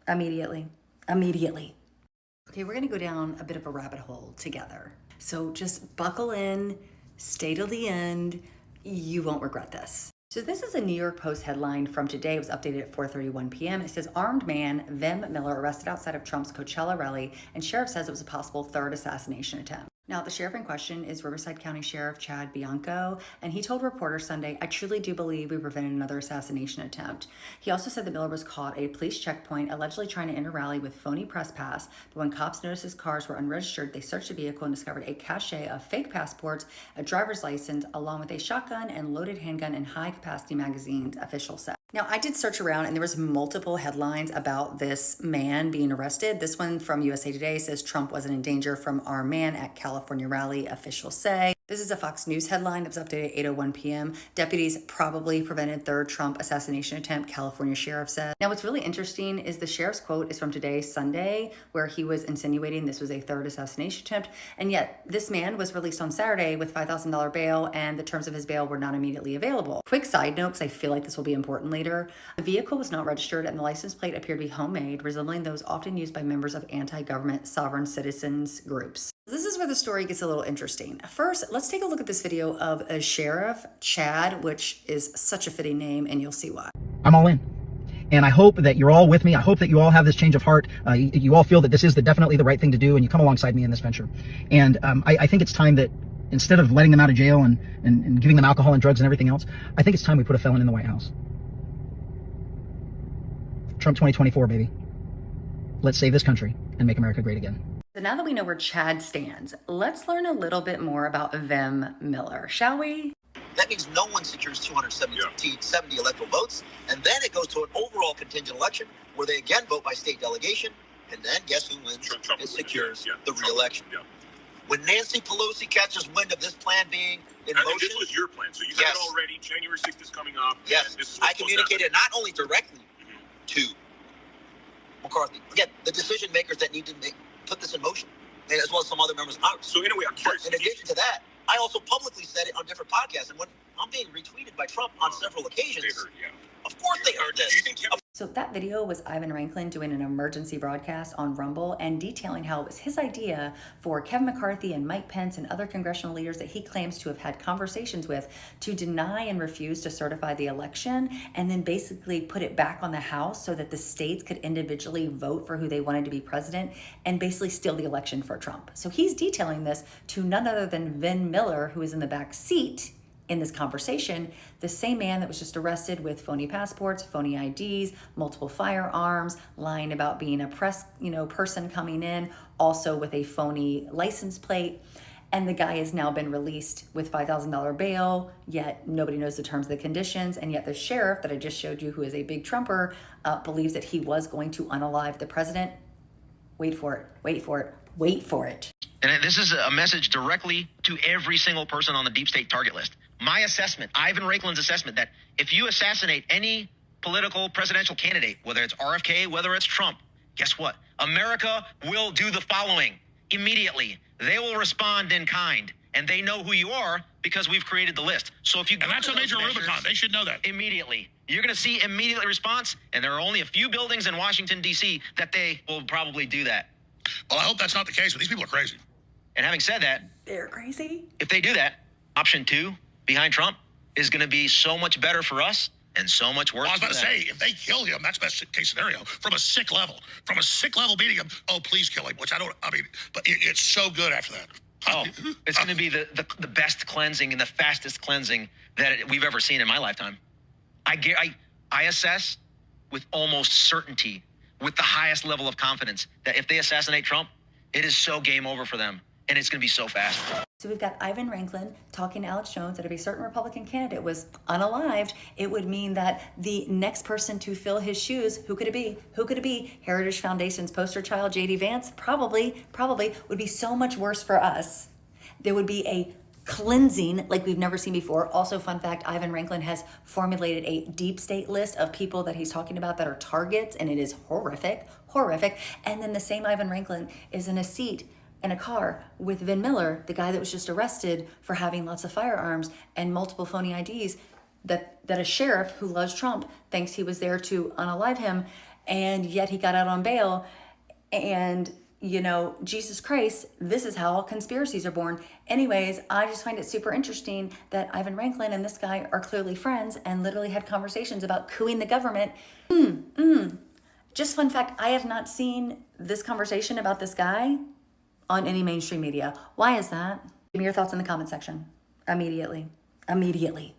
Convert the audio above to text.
Immediately. Immediately. Okay, we're going to go down a bit of a rabbit hole together. So just buckle in, stay till the end. You won't regret this. So this is a New York Post headline from today. It was updated at 4:31 p.m. It says, armed man Vim Miller arrested outside of Trump's Coachella rally, and sheriff says it was a possible third assassination attempt. Now, the sheriff in question is Riverside County Sheriff Chad Bianco, and he told reporters Sunday, I truly do believe we prevented another assassination attempt. He also said that Miller was caught at a police checkpoint, allegedly trying to enter a rally with phony press pass, but when cops noticed his cars were unregistered, they searched the vehicle and discovered a cache of fake passports, a driver's license, along with a shotgun and loaded handgun and high-capacity magazines, officials said. Now, I did search around and there was multiple headlines about this man being arrested. This one from USA Today says Trump wasn't in danger from armed man at California rally, officials say. This is a Fox News headline that was updated at 8:01 p.m. Deputies probably prevented third Trump assassination attempt, California sheriff said. Now, what's really interesting is the sheriff's quote is from today, Sunday, where he was insinuating this was a third assassination attempt. And yet this man was released on Saturday with $5,000 bail, and the terms of his bail were not immediately available. Quick side note, because I feel like this will be important later. The vehicle was not registered and the license plate appeared to be homemade, resembling those often used by members of anti-government sovereign citizens groups. This is where the story gets a little interesting. First, let's take a look at this video of a sheriff, Chad, which is such a fitting name, and you'll see why. I'm all in. And I hope that you're all with me. I hope that you all have this change of heart. You all feel that this is definitely the right thing to do, and you come alongside me in this venture. And I think it's time that instead of letting them out of jail and giving them alcohol and drugs and everything else, I think it's time we put a felon in the White House. Trump 2024, baby. Let's save this country and make America great again. So now that we know where Chad stands, let's learn a little bit more about Vim Miller, shall we? That means no one secures 270 electoral votes, and then it goes to an overall contingent election where they again vote by state delegation, and then guess who wins? Trump it secures the Trump. re-election. Yeah. When Nancy Pelosi catches wind of this plan being in I motion, think this was your plan, so you had it already. January 6th is coming up. Yes, this is I communicated not only directly to McCarthy, again, the decision makers that need to put this in motion, and as well as some other members of Congress. So anyway, I'm curious. In addition to that, I also publicly said it on different podcasts, and when I'm being retweeted by Trump on several occasions, They heard, of course they heard this. Do you think So that video was Ivan Ranklin doing an emergency broadcast on Rumble and detailing how it was his idea for Kevin McCarthy and Mike Pence and other congressional leaders that he claims to have had conversations with to deny and refuse to certify the election, and then basically put it back on the House so that the states could individually vote for who they wanted to be president and basically steal the election for Trump. So he's detailing this to none other than Vin Miller, who is in the back seat in this conversation, the same man that was just arrested with phony passports, phony IDs, multiple firearms, lying about being a press, person coming in, also with a phony license plate. And the guy has now been released with $5,000 bail, yet nobody knows the terms of the conditions. And yet the sheriff that I just showed you, who is a big Trumper, believes that he was going to unalive the president. Wait for it, wait for it, wait for it. And this is a message directly to every single person on the deep state target list. My assessment, Ivan Ranklin's assessment, that if you assassinate any political presidential candidate, whether it's RFK, whether it's Trump, guess what? America will do the following immediately. They will respond in kind, and they know who you are because we've created the list. So if you and that's a major Rubicon. They should know that. Immediately. You're going to see immediate response, and there are only a few buildings in Washington, D.C. that they will probably do that. Well, I hope that's not the case, but these people are crazy. And having said that, they're crazy. If they do that, option 2 behind Trump is going to be so much better for us and so much worse. Well, I was about to say, if they kill him, that's best case scenario. From a sick level beating him, oh, please kill him, which but it's so good after that. Oh, it's going to be the best cleansing and the fastest cleansing that we've ever seen in my lifetime. I assess with almost certainty, with the highest level of confidence, that if they assassinate Trump, it is so game over for them. And it's going to be so fast. So we've got Ivan Ranklin talking to Alex Jones that if a certain Republican candidate was unalived, it would mean that the next person to fill his shoes, who could it be? Who could it be? Heritage Foundation's poster child, J.D. Vance? Probably would be so much worse for us. There would be a cleansing like we've never seen before. Also, fun fact, Ivan Ranklin has formulated a deep state list of people that he's talking about that are targets, and it is horrific. And then the same Ivan Ranklin is in a seat in a car with Vin Miller, the guy that was just arrested for having lots of firearms and multiple phony IDs, that a sheriff who loves Trump thinks he was there to unalive him. and yet he got out on bail. And, you know, Jesus Christ, this is how conspiracies are born. Anyways, I just find it super interesting that Ivan Ranklin and this guy are clearly friends and literally had conversations about cooing the government. Just fun fact, I have not seen this conversation about this guy on any mainstream media. Why is that? Give me your thoughts in the comment section. Immediately.